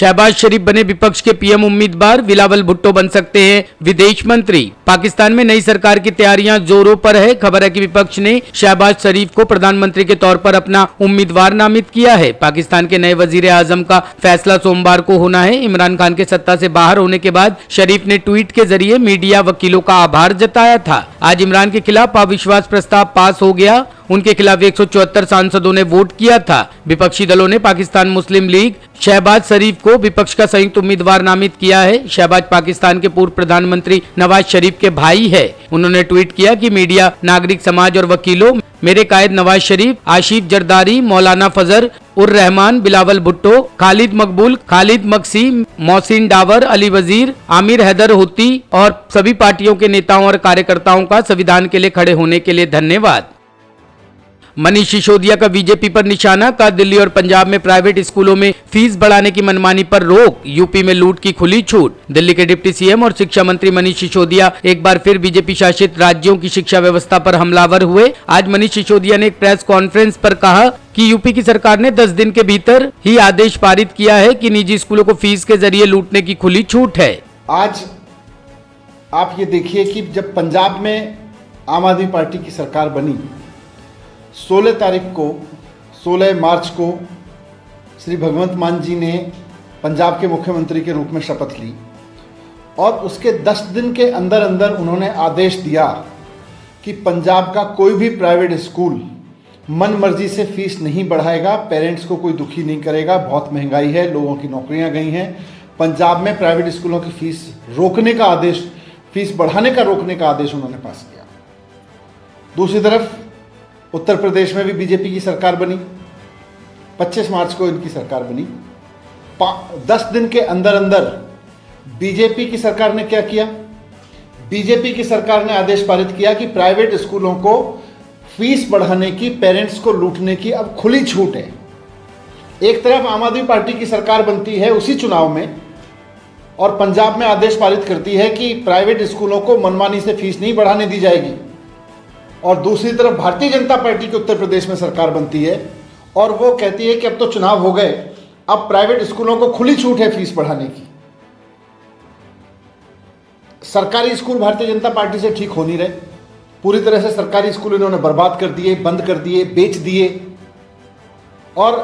शहबाज शरीफ बने विपक्ष के पीएम उम्मीदवार, बिलावल भुट्टो बन सकते हैं विदेश मंत्री। पाकिस्तान में नई सरकार की तैयारियां जोरों पर है। खबर है कि विपक्ष ने शहबाज शरीफ को प्रधानमंत्री के तौर पर अपना उम्मीदवार नामित किया है। पाकिस्तान के नए वजीर आजम का फैसला सोमवार को होना है। इमरान खान के सत्ता से बाहर होने के बाद शरीफ ने ट्वीट के जरिए मीडिया वकीलों का आभार जताया था। आज इमरान के खिलाफ अविश्वास प्रस्ताव पास हो गया। उनके खिलाफ 174 सांसदों ने वोट किया था। विपक्षी दलों ने पाकिस्तान मुस्लिम लीग शहबाज शरीफ को विपक्ष का संयुक्त उम्मीदवार नामित किया है। शहबाज पाकिस्तान के पूर्व प्रधानमंत्री नवाज शरीफ के भाई है। उन्होंने ट्वीट किया कि मीडिया, नागरिक समाज और वकीलों, मेरे कायद नवाज शरीफ, आशिफ जरदारी, मौलाना फजर उर रहमान, बिलावल भुट्टो, खालिद मकबूल, खालिद मक्सी, मोहसिन डावर, अली वजीर, आमिर हैदर होती और सभी पार्टियों के नेताओं और कार्यकर्ताओं का संविधान के लिए खड़े होने के लिए धन्यवाद। मनीष सिसोदिया का बीजेपी पर निशाना। का दिल्ली और पंजाब में प्राइवेट स्कूलों में फीस बढ़ाने की मनमानी पर रोक, यूपी में लूट की खुली छूट। दिल्ली के डिप्टी सीएम और शिक्षा मंत्री मनीष सिसोदिया एक बार फिर बीजेपी शासित राज्यों की शिक्षा व्यवस्था पर हमलावर हुए। आज मनीष सिसोदिया ने एक प्रेस कॉन्फ्रेंस पर कहा कि यूपी की सरकार ने 10 दिन के भीतर ही आदेश पारित किया है कि निजी स्कूलों को फीस के जरिए लूटने की खुली छूट है। आज आप ये देखिए कि जब पंजाब में आम आदमी पार्टी की सरकार बनी, 16 मार्च को श्री भगवंत मान जी ने पंजाब के मुख्यमंत्री के रूप में शपथ ली और उसके 10 दिन के अंदर अंदर उन्होंने आदेश दिया कि पंजाब का कोई भी प्राइवेट स्कूल मन मर्जी से फीस नहीं बढ़ाएगा, पेरेंट्स को कोई दुखी नहीं करेगा। बहुत महंगाई है, लोगों की नौकरियां गई हैं। पंजाब में प्राइवेट स्कूलों की फीस रोकने का आदेश, फीस बढ़ाने का रोकने का आदेश उन्होंने पास किया। दूसरी तरफ उत्तर प्रदेश में भी बीजेपी की सरकार बनी, 25 मार्च को इनकी सरकार बनी। 10 दिन के अंदर अंदर बीजेपी की सरकार ने क्या किया? बीजेपी की सरकार ने आदेश पारित किया कि प्राइवेट स्कूलों को फीस बढ़ाने की, पेरेंट्स को लूटने की अब खुली छूट है। एक तरफ आम आदमी पार्टी की सरकार बनती है उसी चुनाव में और पंजाब में आदेश पारित करती है कि प्राइवेट स्कूलों को मनमानी से फीस नहीं बढ़ाने दी जाएगी, और दूसरी तरफ भारतीय जनता पार्टी की उत्तर प्रदेश में सरकार बनती है और वो कहती है कि अब तो चुनाव हो गए, अब प्राइवेट स्कूलों को खुली छूट है फीस बढ़ाने की। सरकारी स्कूल भारतीय जनता पार्टी से ठीक हो नहीं रहे। पूरी तरह से सरकारी स्कूल इन्होंने बर्बाद कर दिए, बंद कर दिए, बेच दिए और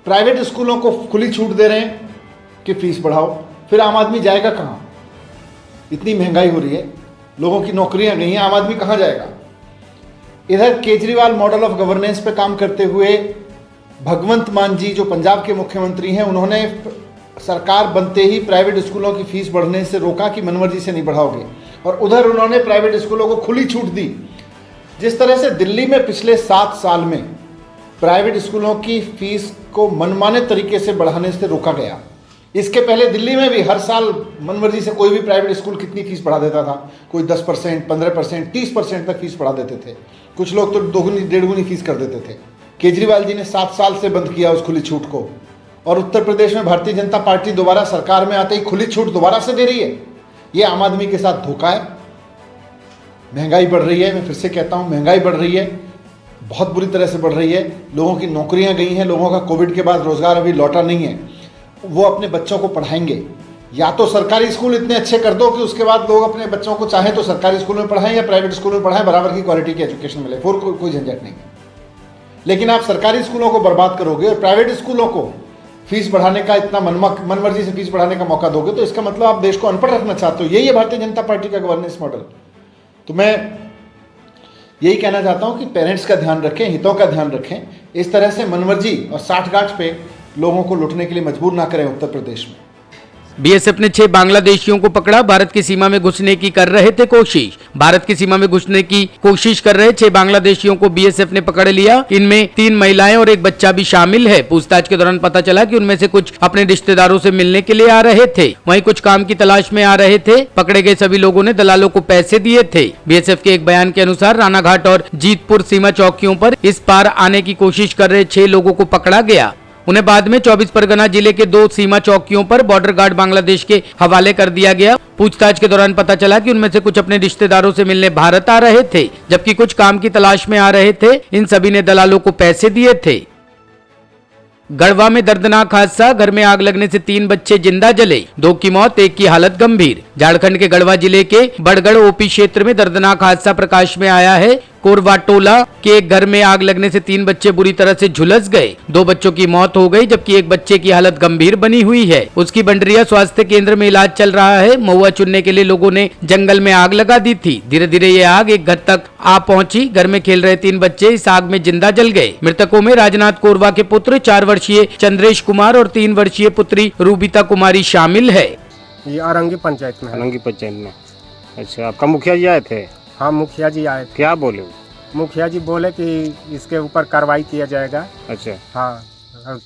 प्राइवेट स्कूलों को खुली छूट दे रहे हैं कि फीस बढ़ाओ। फिर आम आदमी जाएगा कहाँ? इतनी महंगाई हो रही है, लोगों की नौकरियां गई हैं, आम आदमी कहां जाएगा? इधर केजरीवाल मॉडल ऑफ गवर्नेंस पे काम करते हुए भगवंत मान जी जो पंजाब के मुख्यमंत्री हैं, उन्होंने सरकार बनते ही प्राइवेट स्कूलों की फीस बढ़ने से रोका कि मनमर्जी से नहीं बढ़ाओगे, और उधर उन्होंने प्राइवेट स्कूलों को खुली छूट दी। जिस तरह से दिल्ली में पिछले 7 साल में प्राइवेट स्कूलों की फीस को मनमाने तरीके से बढ़ाने से रोका गया, इसके पहले दिल्ली में भी हर साल मनमर्जी से कोई भी प्राइवेट स्कूल कितनी फीस बढ़ा देता था। कोई 10%, 15%, 30% तक फीस बढ़ा देते थे। कुछ लोग तो दोगुनी डेढ़गुनी फीस कर देते थे। केजरीवाल जी ने 7 साल से बंद किया उस खुली छूट को, और उत्तर प्रदेश में भारतीय जनता पार्टी दोबारा सरकार में आते ही खुली छूट दोबारा से दे रही है। ये आम आदमी के साथ धोखा है। महंगाई बढ़ रही है, मैं फिर से कहता हूँ, महंगाई बढ़ रही है, बहुत बुरी तरह से बढ़ रही है। लोगों की नौकरियाँ गई हैं, लोगों का कोविड के बाद रोजगार अभी लौटा नहीं है। वो अपने बच्चों को पढ़ाएंगे, या तो सरकारी स्कूल इतने अच्छे कर दो कि उसके बाद लोग अपने बच्चों को चाहे तो सरकारी स्कूल में पढ़ाएं या प्राइवेट स्कूल में पढ़ाएं, बराबर की क्वालिटी की एजुकेशन मिले, फिर कोई झंझट नहीं है। लेकिन आप सरकारी स्कूलों को बर्बाद करोगे और प्राइवेट स्कूलों को फीस बढ़ाने का, इतना मनमर्जी से फीस बढ़ाने का मौका दोगे, तो इसका मतलब आप देश को अनपढ़ रखना चाहते हो। यही है भारतीय जनता पार्टी का गवर्नेंस मॉडल। तो मैं यही कहना चाहता हूं कि पेरेंट्स का ध्यान रखें, हितों का ध्यान रखें। इस तरह से मनमर्जी और साठगांठ पे लोगों को लुटने के लिए मजबूर ना करें उत्तर प्रदेश में। बीएसएफ ने 6 बांग्लादेशियों को पकड़ा। भारत की सीमा में घुसने की कर रहे थे कोशिश। भारत की सीमा में घुसने की कोशिश कर रहे 6 बांग्लादेशियों को बीएसएफ ने पकड़ लिया। इनमें 3 महिलाएं और एक बच्चा भी शामिल है। पूछताछ के दौरान पता चला कि उनमें से कुछ अपने रिश्तेदारों से मिलने के लिए आ रहे थे, वहीं कुछ काम की तलाश में आ रहे थे। पकड़े गए सभी लोगों ने दलालों को पैसे दिए थे। बीएसएफ के एक बयान के अनुसार रानाघाट और जीतपुर सीमा चौकियों पर इस पार आने की कोशिश कर रहे 6 लोगों को पकड़ा गया। उन्हें बाद में 24 परगना जिले के 2 सीमा चौकियों पर बॉर्डर गार्ड बांग्लादेश के हवाले कर दिया गया। पूछताछ के दौरान पता चला कि उनमें से कुछ अपने रिश्तेदारों से मिलने भारत आ रहे थे, जबकि कुछ काम की तलाश में आ रहे थे। इन सभी ने दलालों को पैसे दिए थे। गढ़वा में दर्दनाक हादसा, घर में आग लगने से 3 बच्चे जिंदा जले, 2 की मौत, 1 की हालत गंभीर। झारखंड के गढ़वा जिले के बड़गढ़ ओपी क्षेत्र में दर्दनाक हादसा प्रकाश में आया है। कोरवाटोला के घर में आग लगने से 3 बच्चे बुरी तरह से झुलस गए, 2 बच्चों की मौत हो गई जबकि 1 बच्चे की हालत गंभीर बनी हुई है। उसकी बंडरिया स्वास्थ्य केंद्र में इलाज चल रहा है। महुआ चुनने के लिए लोगों ने जंगल में आग लगा दी थी। धीरे धीरे ये आग एक घर तक आ पहुंची। घर में खेल रहे 3 बच्चे इस आग में जिंदा जल गए। मृतकों में राजनाथ कोरवा के पुत्र 4 वर्षीय चंद्रेश कुमार और 3 वर्षीय पुत्री रूबिता कुमारी शामिल है। ये अरंगी पंचायत में है। अरंगी पंचायत में। अच्छा, आपका मुखिया जी आए थे? हाँ, मुखिया जी आए थे। क्या बोले? मुखिया जी बोले कि इसके ऊपर कार्रवाई किया जाएगा। अच्छा। हाँ,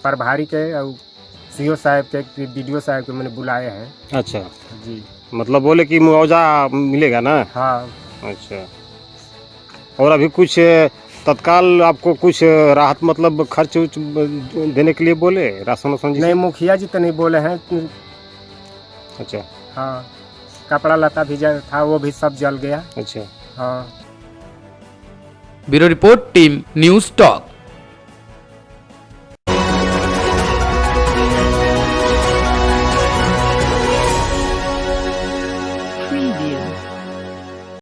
प्रभारी के और सीओ साहब के, बीडीओ साहब के मैंने बुलाए हैं। अच्छा जी, मतलब बोले कि मुआवजा मिलेगा ना? हाँ। अच्छा, और अभी कुछ तत्काल आपको कुछ राहत मतलब खर्च देने के लिए बोले, राशन वाशन जी? नहीं, मुखिया जी तो नहीं बोले हैं। अच्छा। हाँ, कपड़ा लता भी था, वो भी सब जल गया। अच्छा। हाँ। Bureau report, team news talk.